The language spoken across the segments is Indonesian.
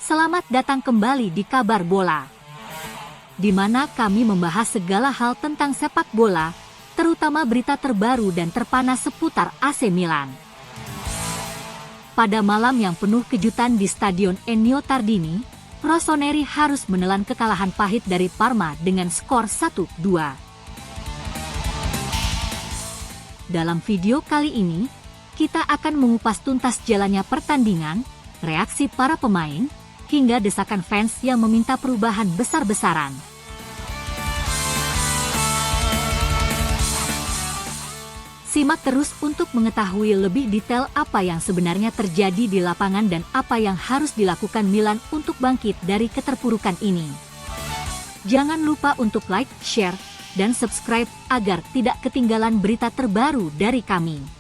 Selamat datang kembali di Kabar Bola, di mana kami membahas segala hal tentang sepak bola, terutama berita terbaru dan terpanas seputar AC Milan. Pada malam yang penuh kejutan di Stadion Ennio Tardini, Rossoneri harus menelan kekalahan pahit dari Parma dengan skor 1-2. Dalam video kali ini, kita akan mengupas tuntas jalannya pertandingan, reaksi para pemain, hingga desakan fans yang meminta perubahan besar-besaran. Simak terus untuk mengetahui lebih detail apa yang sebenarnya terjadi di lapangan dan apa yang harus dilakukan Milan untuk bangkit dari keterpurukan ini. Jangan lupa untuk like, share, dan subscribe agar tidak ketinggalan berita terbaru dari kami.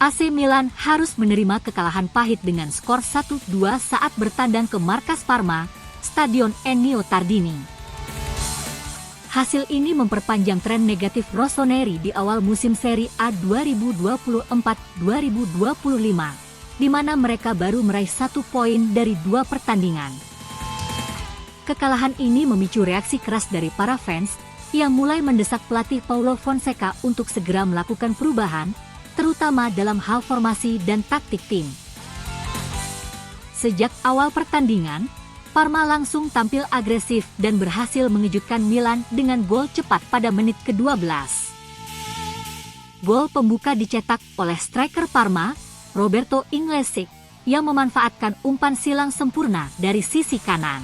AC Milan harus menerima kekalahan pahit dengan skor 1-2 saat bertandang ke markas Parma, Stadion Ennio Tardini. Hasil ini memperpanjang tren negatif Rossoneri di awal musim Serie A 2024-2025, di mana mereka baru meraih 1 poin dari 2 pertandingan. Kekalahan ini memicu reaksi keras dari para fans, yang mulai mendesak pelatih Paulo Fonseca untuk segera melakukan perubahan, terutama dalam hal formasi dan taktik tim. Sejak awal pertandingan, Parma langsung tampil agresif dan berhasil mengejutkan Milan dengan gol cepat pada menit ke-12. Gol pembuka dicetak oleh striker Parma, Roberto Inglesi, yang memanfaatkan umpan silang sempurna dari sisi kanan.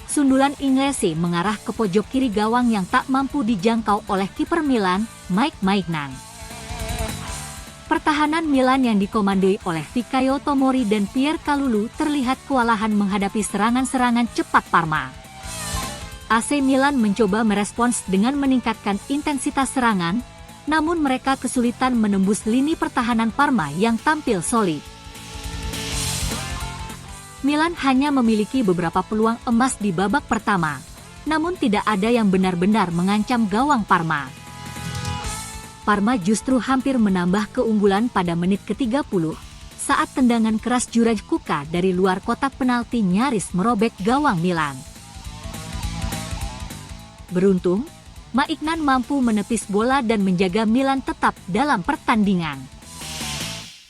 Sundulan Inglesi mengarah ke pojok kiri gawang yang tak mampu dijangkau oleh kiper Milan, Mike Maignan. Pertahanan Milan yang dikomandoi oleh Fikayo Tomori dan Pierre Kalulu terlihat kewalahan menghadapi serangan-serangan cepat Parma. AC Milan mencoba merespons dengan meningkatkan intensitas serangan, namun mereka kesulitan menembus lini pertahanan Parma yang tampil solid. Milan hanya memiliki beberapa peluang emas di babak pertama, namun tidak ada yang benar-benar mengancam gawang Parma. Parma justru hampir menambah keunggulan pada menit ke-30, saat tendangan keras Juraj Kuka dari luar kotak penalti nyaris merobek gawang Milan. Beruntung, Maignan mampu menepis bola dan menjaga Milan tetap dalam pertandingan.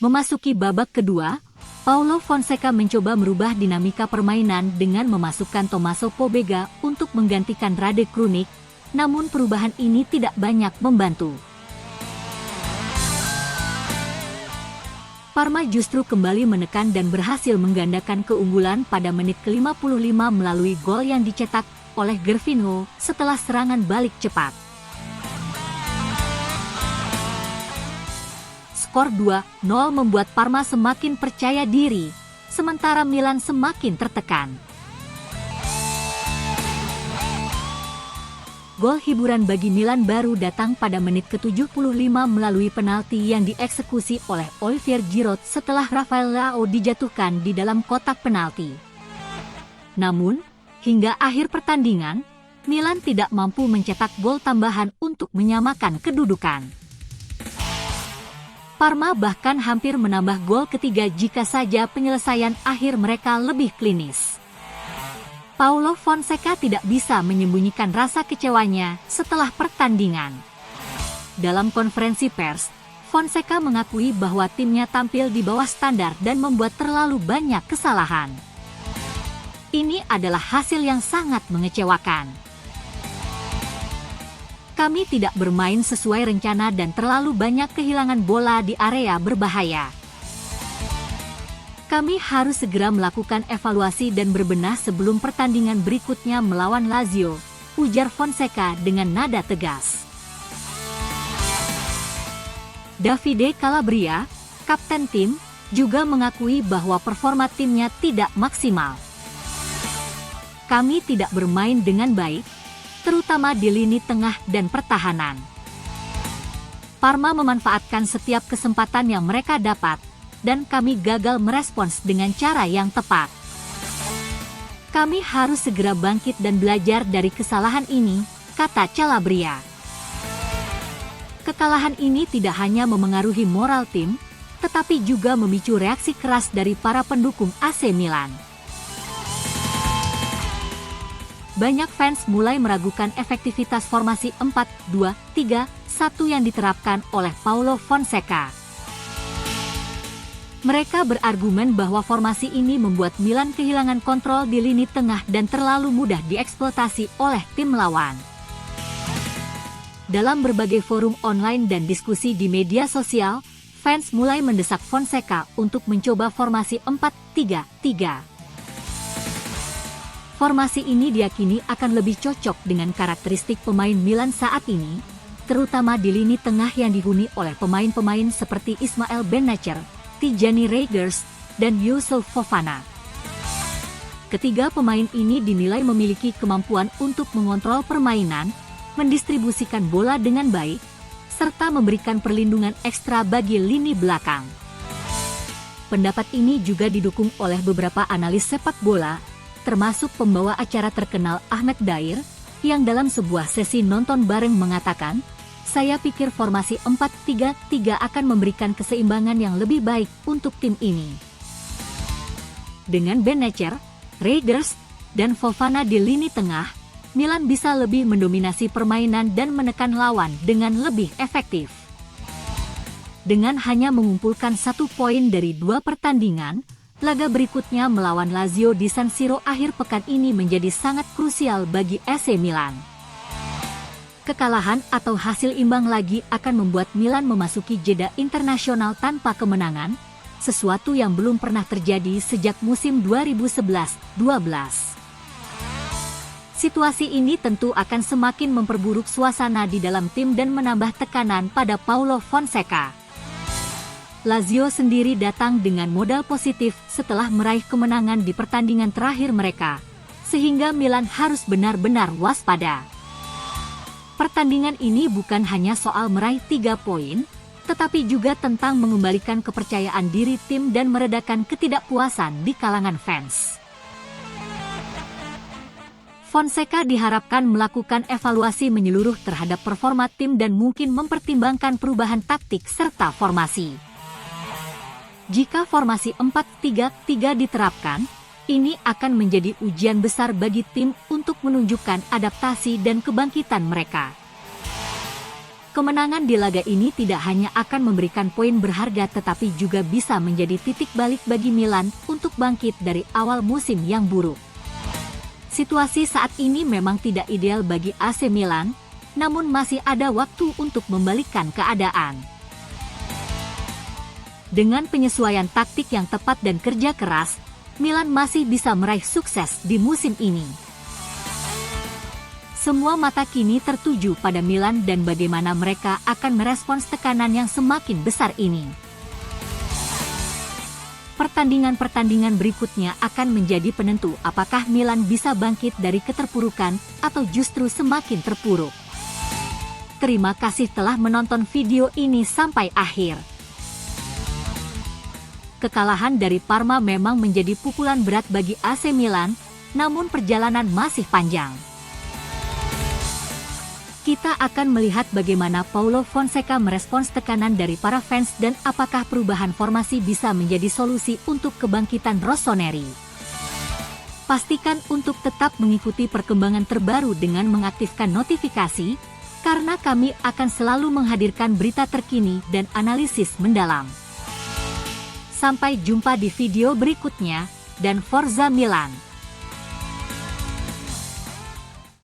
Memasuki babak kedua, Paulo Fonseca mencoba merubah dinamika permainan dengan memasukkan Tommaso Pobega untuk menggantikan Rade Krunic, namun perubahan ini tidak banyak membantu. Parma justru kembali menekan dan berhasil menggandakan keunggulan pada menit ke-55 melalui gol yang dicetak oleh Gervinho setelah serangan balik cepat. Skor 2-0 membuat Parma semakin percaya diri, sementara Milan semakin tertekan. Gol hiburan bagi Milan baru datang pada menit ke-75 melalui penalti yang dieksekusi oleh Olivier Giroud setelah Rafael Leao dijatuhkan di dalam kotak penalti. Namun, hingga akhir pertandingan, Milan tidak mampu mencetak gol tambahan untuk menyamakan kedudukan. Parma bahkan hampir menambah gol ketiga jika saja penyelesaian akhir mereka lebih klinis. Paulo Fonseca tidak bisa menyembunyikan rasa kecewanya setelah pertandingan. Dalam konferensi pers, Fonseca mengakui bahwa timnya tampil di bawah standar dan membuat terlalu banyak kesalahan. Ini adalah hasil yang sangat mengecewakan. Kami tidak bermain sesuai rencana dan terlalu banyak kehilangan bola di area berbahaya. Kami harus segera melakukan evaluasi dan berbenah sebelum pertandingan berikutnya melawan Lazio, ujar Fonseca dengan nada tegas. Davide Calabria, kapten tim, juga mengakui bahwa performa timnya tidak maksimal. Kami tidak bermain dengan baik, terutama di lini tengah dan pertahanan. Parma memanfaatkan setiap kesempatan yang mereka dapat, dan kami gagal merespons dengan cara yang tepat. Kami harus segera bangkit dan belajar dari kesalahan ini, kata Calabria. Kekalahan ini tidak hanya memengaruhi moral tim, tetapi juga memicu reaksi keras dari para pendukung AC Milan. Banyak fans mulai meragukan efektivitas formasi 4-2-3-1 yang diterapkan oleh Paulo Fonseca. Mereka berargumen bahwa formasi ini membuat Milan kehilangan kontrol di lini tengah dan terlalu mudah dieksploitasi oleh tim lawan. Dalam berbagai forum online dan diskusi di media sosial, fans mulai mendesak Fonseca untuk mencoba formasi 4-3-3. Formasi ini diyakini akan lebih cocok dengan karakteristik pemain Milan saat ini, terutama di lini tengah yang dihuni oleh pemain-pemain seperti Ismail Benacer, Tijani Reijnders, dan Youssouf Fofana. Ketiga pemain ini dinilai memiliki kemampuan untuk mengontrol permainan, mendistribusikan bola dengan baik, serta memberikan perlindungan ekstra bagi lini belakang. Pendapat ini juga didukung oleh beberapa analis sepak bola, termasuk pembawa acara terkenal Ahmed Dair, yang dalam sebuah sesi nonton bareng mengatakan, "Saya pikir formasi 4-3-3 akan memberikan keseimbangan yang lebih baik untuk tim ini." Dengan Benacer, Reijnders, dan Fofana di lini tengah, Milan bisa lebih mendominasi permainan dan menekan lawan dengan lebih efektif. Dengan hanya mengumpulkan 1 poin dari 2 pertandingan, laga berikutnya melawan Lazio di San Siro akhir pekan ini menjadi sangat krusial bagi AC Milan. Kekalahan atau hasil imbang lagi akan membuat Milan memasuki jeda internasional tanpa kemenangan, sesuatu yang belum pernah terjadi sejak musim 2011-12. Situasi ini tentu akan semakin memperburuk suasana di dalam tim dan menambah tekanan pada Paulo Fonseca. Lazio sendiri datang dengan modal positif setelah meraih kemenangan di pertandingan terakhir mereka, sehingga Milan harus benar-benar waspada. Pertandingan ini bukan hanya soal meraih 3 poin, tetapi juga tentang mengembalikan kepercayaan diri tim dan meredakan ketidakpuasan di kalangan fans. Fonseca diharapkan melakukan evaluasi menyeluruh terhadap performa tim dan mungkin mempertimbangkan perubahan taktik serta formasi. Jika formasi 4-3-3 diterapkan, ini akan menjadi ujian besar bagi tim untuk menunjukkan adaptasi dan kebangkitan mereka. Kemenangan di laga ini tidak hanya akan memberikan poin berharga tetapi juga bisa menjadi titik balik bagi Milan untuk bangkit dari awal musim yang buruk. Situasi saat ini memang tidak ideal bagi AC Milan, namun masih ada waktu untuk membalikkan keadaan. Dengan penyesuaian taktik yang tepat dan kerja keras, Milan masih bisa meraih sukses di musim ini. Semua mata kini tertuju pada Milan dan bagaimana mereka akan merespons tekanan yang semakin besar ini. Pertandingan-pertandingan berikutnya akan menjadi penentu apakah Milan bisa bangkit dari keterpurukan atau justru semakin terpuruk. Terima kasih telah menonton video ini sampai akhir. Kekalahan dari Parma memang menjadi pukulan berat bagi AC Milan, namun perjalanan masih panjang. Kita akan melihat bagaimana Paulo Fonseca merespons tekanan dari para fans dan apakah perubahan formasi bisa menjadi solusi untuk kebangkitan rossoneri. Pastikan untuk tetap mengikuti perkembangan terbaru dengan mengaktifkan notifikasi, karena kami akan selalu menghadirkan berita terkini dan analisis mendalam. Sampai jumpa di video berikutnya, dan Forza Milan!